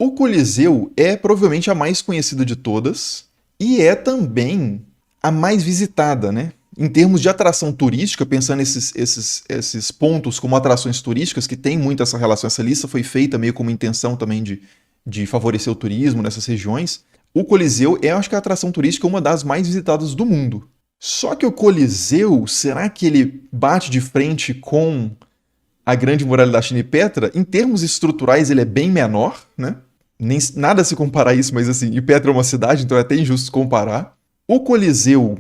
O Coliseu é provavelmente a mais conhecida de todas e é também a mais visitada, né? Em termos de atração turística, pensando esses pontos como atrações turísticas, que tem muito essa relação, essa lista foi feita meio como intenção também de favorecer o turismo nessas regiões. O Coliseu é, acho que, a atração turística uma das mais visitadas do mundo. Só que o Coliseu, será que ele bate de frente com a Grande Muralha da China e Petra? Em termos estruturais, ele é bem menor, né? Nem, nada se compara a isso, mas assim, e Petra é uma cidade, então é até injusto comparar. O Coliseu,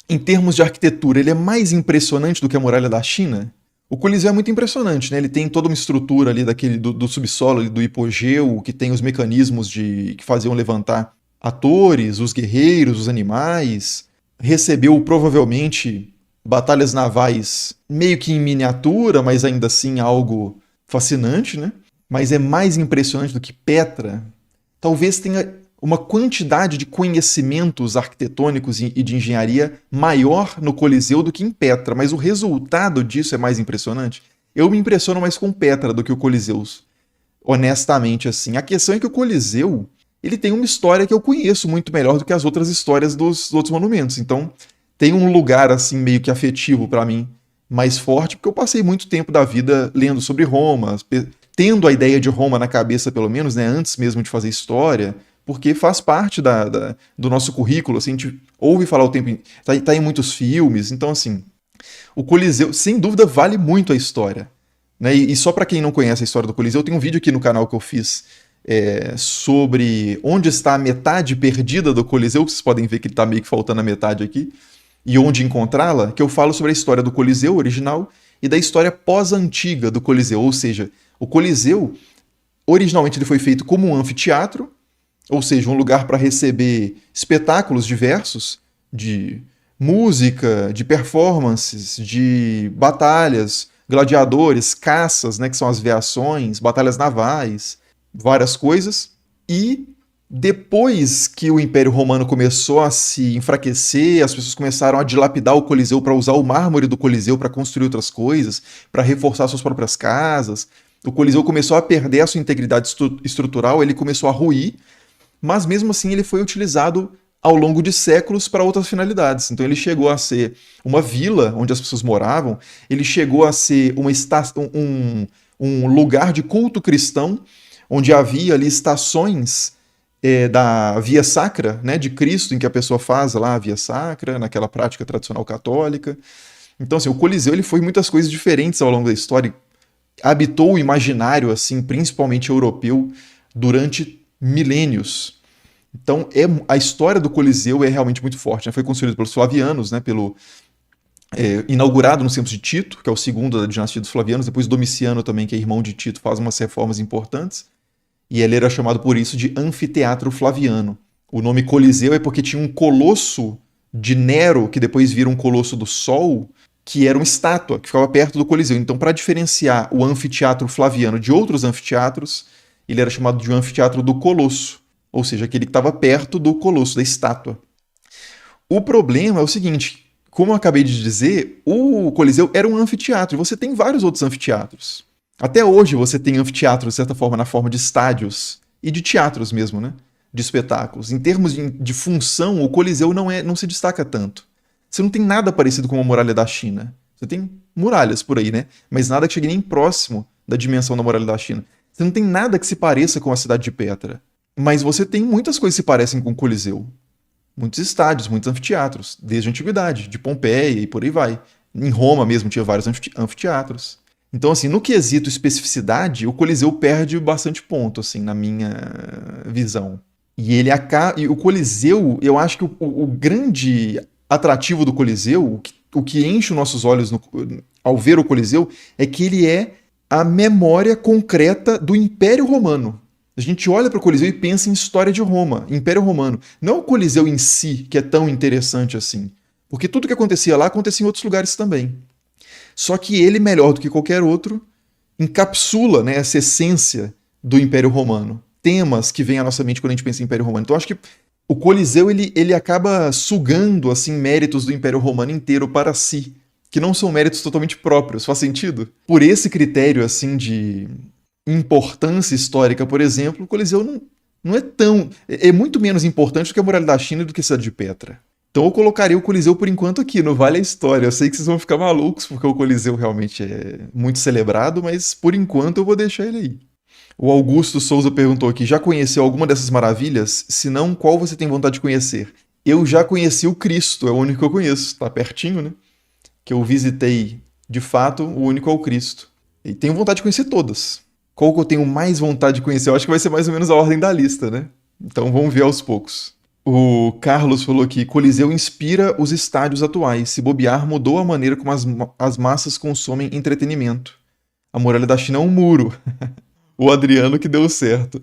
em termos de arquitetura, ele é mais impressionante do que a Muralha da China? O Coliseu é muito impressionante, né? Ele tem toda uma estrutura ali do subsolo, do hipogeu, que tem os mecanismos que faziam levantar atores, os guerreiros, os animais. Recebeu provavelmente batalhas navais meio que em miniatura, mas ainda assim algo fascinante, né? Mas é mais impressionante do que Petra. Talvez tenha uma quantidade de conhecimentos arquitetônicos e de engenharia maior no Coliseu do que em Petra, mas o resultado disso é mais impressionante. Eu me impressiono mais com Petra do que o Coliseu, honestamente assim. A questão é que o Coliseu, ele tem uma história que eu conheço muito melhor do que as outras histórias dos outros monumentos. Então, tem um lugar assim meio que afetivo para mim mais forte, porque eu passei muito tempo da vida lendo sobre Roma, tendo a ideia de Roma na cabeça pelo menos, né, antes mesmo de fazer história, porque faz parte do nosso currículo, assim, a gente ouve falar o tempo, tá em muitos filmes, então assim, o Coliseu, sem dúvida, vale muito a história. Né? E só para quem não conhece a história do Coliseu, tem um vídeo aqui no canal que eu fiz sobre onde está a metade perdida do Coliseu, que vocês podem ver que está meio que faltando a metade aqui, e onde encontrá-la, que eu falo sobre a história do Coliseu original e da história pós-antiga do Coliseu, ou seja, o Coliseu, originalmente ele foi feito como um anfiteatro, ou seja, um lugar para receber espetáculos diversos de música, de performances, de batalhas, gladiadores, caças, né, que são as veações, batalhas navais, várias coisas. E depois que o Império Romano começou a se enfraquecer, as pessoas começaram a dilapidar o Coliseu para usar o mármore do Coliseu para construir outras coisas, para reforçar suas próprias casas. O Coliseu começou a perder a sua integridade estrutural, ele começou a ruir, mas mesmo assim ele foi utilizado ao longo de séculos para outras finalidades. Então ele chegou a ser uma vila onde as pessoas moravam, ele chegou a ser um lugar de culto cristão, onde havia ali estações da Via Sacra, né, de Cristo, em que a pessoa faz lá a Via Sacra, naquela prática tradicional católica. Então assim, o Coliseu ele foi muitas coisas diferentes ao longo da história, habitou o imaginário, assim, principalmente europeu, durante milênios. Então, a história do Coliseu é realmente muito forte. Né? Foi construído pelos Flavianos, né? Inaugurado nos tempos de Tito, que é o segundo da dinastia dos Flavianos, depois Domiciano também, que é irmão de Tito, faz umas reformas importantes, e ele era chamado por isso de Anfiteatro Flaviano. O nome Coliseu é porque tinha um colosso de Nero, que depois vira um colosso do Sol, que era uma estátua, que ficava perto do Coliseu. Então, para diferenciar o anfiteatro Flaviano de outros anfiteatros, ele era chamado de Anfiteatro do Colosso, ou seja, aquele que estava perto do colosso, da estátua. O problema é o seguinte, como eu acabei de dizer, o Coliseu era um anfiteatro, e você tem vários outros anfiteatros. Até hoje você tem anfiteatros, de certa forma, na forma de estádios, e de teatros mesmo, né? De espetáculos. Em termos de função, o Coliseu não se destaca tanto. Você não tem nada parecido com a Muralha da China. Você tem muralhas por aí, né? Mas nada que chegue nem próximo da dimensão da Muralha da China. Você não tem nada que se pareça com a cidade de Petra. Mas você tem muitas coisas que se parecem com o Coliseu. Muitos estádios, muitos anfiteatros, desde a antiguidade, de Pompeia e por aí vai. Em Roma mesmo tinha vários anfiteatros. Então, assim, no quesito especificidade, o Coliseu perde bastante ponto, assim, na minha visão. E o Coliseu, eu acho que o grande atrativo do Coliseu, o que enche os nossos olhos ao ver o Coliseu, é que ele é a memória concreta do Império Romano. A gente olha para o Coliseu e pensa em história de Roma, Império Romano. Não o Coliseu em si, que é tão interessante assim. Porque tudo que acontecia lá acontecia em outros lugares também. Só que ele, melhor do que qualquer outro, encapsula, né, essa essência do Império Romano. Temas que vêm à nossa mente quando a gente pensa em Império Romano. Então acho que o Coliseu ele acaba sugando assim méritos do Império Romano inteiro para si, que não são méritos totalmente próprios. Faz sentido? Por esse critério assim de importância histórica, por exemplo, o Coliseu não é tão... É muito menos importante do que a Muralha da China e do que a Cidade de Petra. Então eu colocaria o Coliseu por enquanto aqui, no Vale a História. Eu sei que vocês vão ficar malucos, porque o Coliseu realmente é muito celebrado, mas por enquanto eu vou deixar ele aí. O Augusto Souza perguntou aqui, já conheceu alguma dessas maravilhas? Se não, qual você tem vontade de conhecer? Eu já conheci o Cristo, é o único que eu conheço. Tá pertinho, né? Que eu visitei, de fato, o único é o Cristo. E tenho vontade de conhecer todas. Qual que eu tenho mais vontade de conhecer? Eu acho que vai ser mais ou menos a ordem da lista, né? Então vamos ver aos poucos. O Carlos falou que Coliseu inspira os estádios atuais. Se bobear, mudou a maneira como as massas consomem entretenimento. A Muralha da China é um muro. O Adriano que deu certo.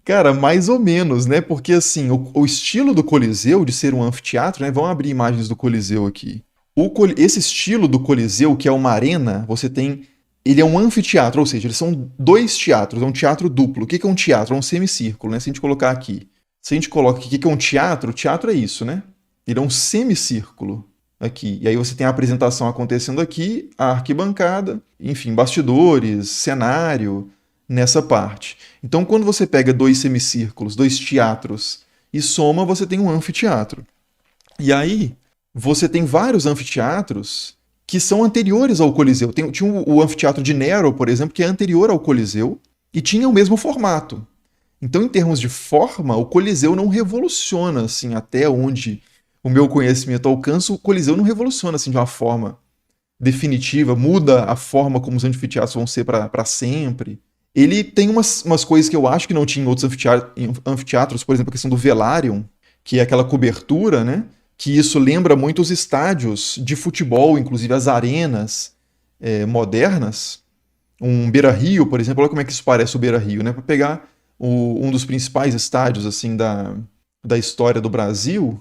Cara, mais ou menos, né? Porque assim, o estilo do Coliseu de ser um anfiteatro, né? Vamos abrir imagens do Coliseu aqui. Esse estilo do Coliseu, que é uma arena, você tem. Ele é um anfiteatro, ou seja, eles são dois teatros, é um teatro duplo. O que é um teatro? É um semicírculo, né? Se a gente colocar aqui. Se a gente coloca aqui o que é um teatro, o teatro é isso, né? Ele é um semicírculo aqui. E aí você tem a apresentação acontecendo aqui, a arquibancada, enfim, bastidores, cenário, nessa parte. Então, quando você pega dois semicírculos, dois teatros, e soma, você tem um anfiteatro. E aí, você tem vários anfiteatros que são anteriores ao Coliseu. Tinha o anfiteatro de Nero, por exemplo, que é anterior ao Coliseu, e tinha o mesmo formato. Então, em termos de forma, o Coliseu não revoluciona, assim, até onde o meu conhecimento alcança, o Coliseu não revoluciona, assim, de uma forma definitiva, muda a forma como os anfiteatros vão ser para sempre. Ele tem umas coisas que eu acho que não tinha em outros anfiteatros, por exemplo, a questão do velarium, que é aquela cobertura, né? Que isso lembra muito os estádios de futebol, inclusive as arenas modernas. Um Beira-Rio, por exemplo, olha como é que isso parece o Beira-Rio, né? Para pegar um dos principais estádios assim da história do Brasil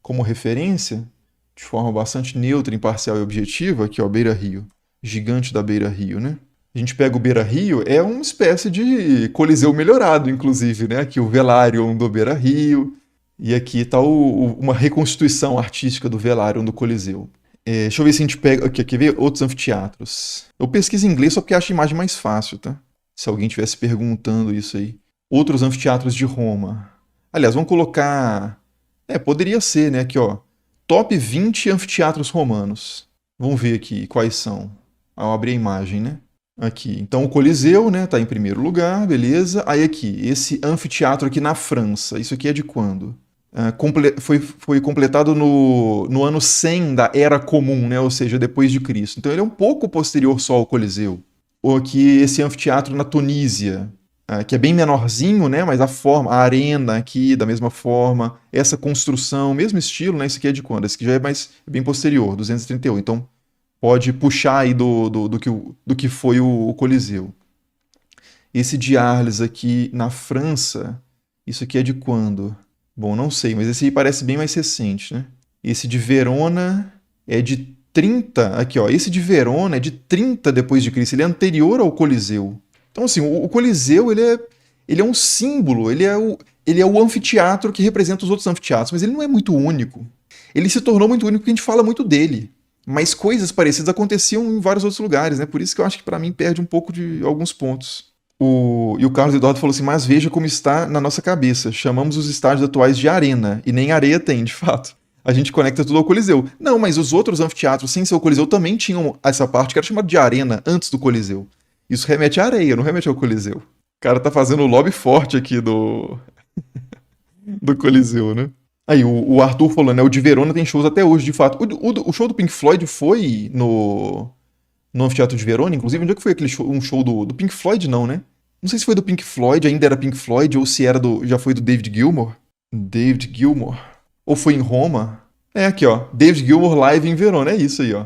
como referência, de forma bastante neutra, imparcial e objetiva, aqui ó, Beira-Rio, gigante da Beira-Rio, né? A gente pega o Beira-Rio, é uma espécie de Coliseu melhorado, inclusive, né? Aqui o Velarium do Beira-Rio, e aqui está uma reconstituição artística do Velarium do Coliseu. Deixa eu ver se a gente pega... Aqui, quer ver outros anfiteatros. Eu pesquiso em inglês só porque acho a imagem mais fácil, tá? Se alguém estivesse perguntando isso aí. Outros anfiteatros de Roma. Aliás, vamos colocar... poderia ser, né? Aqui, ó. Top 20 anfiteatros romanos. Vamos ver aqui quais são. Ao abrir a imagem, né? Aqui. Então o Coliseu, né? Tá em primeiro lugar, beleza. Aí aqui, esse anfiteatro aqui na França. Isso aqui é de quando? Foi completado no ano 100 da Era Comum, né? Ou seja, depois de Cristo. Então ele é um pouco posterior só ao Coliseu. Ou aqui esse anfiteatro na Tunísia, que é bem menorzinho, né? Mas a forma, a arena aqui, da mesma forma, essa construção, mesmo estilo, né? Esse aqui é de quando? Esse aqui já é bem posterior, 231. Então pode puxar aí do que foi o Coliseu. Esse de Arles aqui na França, isso aqui é de quando? Bom, não sei, mas esse aí parece bem mais recente, né? Esse de Verona é de 30, aqui ó, esse de Verona é de 30 depois de Cristo, ele é anterior ao Coliseu. Então assim, o Coliseu, ele é um símbolo, ele é o anfiteatro que representa os outros anfiteatros, mas ele não é muito único. Ele se tornou muito único porque a gente fala muito dele. Mas coisas parecidas aconteciam em vários outros lugares, né? Por isso que eu acho que para mim perde um pouco de alguns pontos. E o Carlos Eduardo falou assim, mas veja como está na nossa cabeça. Chamamos os estádios atuais de arena, e nem areia tem, de fato. A gente conecta tudo ao Coliseu. Não, mas os outros anfiteatros, sem ser o Coliseu, também tinham essa parte que era chamada de arena antes do Coliseu. Isso remete à areia, não remete ao Coliseu. O cara tá fazendo o lobby forte aqui do Coliseu, né? Aí, o Arthur falou, né? O de Verona tem shows até hoje, de fato. O show do Pink Floyd foi no Anfiteatro de Verona, inclusive. Onde é que foi aquele show, um show do Pink Floyd, não, né? Não sei se foi do Pink Floyd, ainda era Pink Floyd, ou se já foi do David Gilmour. David Gilmour. Ou foi em Roma. Aqui, ó. David Gilmour live em Verona, é isso aí, ó.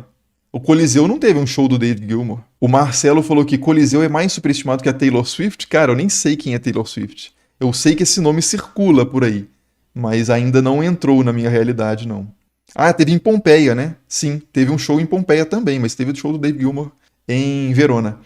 O Coliseu não teve um show do David Gilmour. O Marcelo falou que Coliseu é mais superestimado que a Taylor Swift. Cara, eu nem sei quem é Taylor Swift. Eu sei que esse nome circula por aí. Mas ainda não entrou na minha realidade, não. Ah, teve em Pompeia, né? Sim, teve um show em Pompeia também, mas teve o show do David Gilmour em Verona.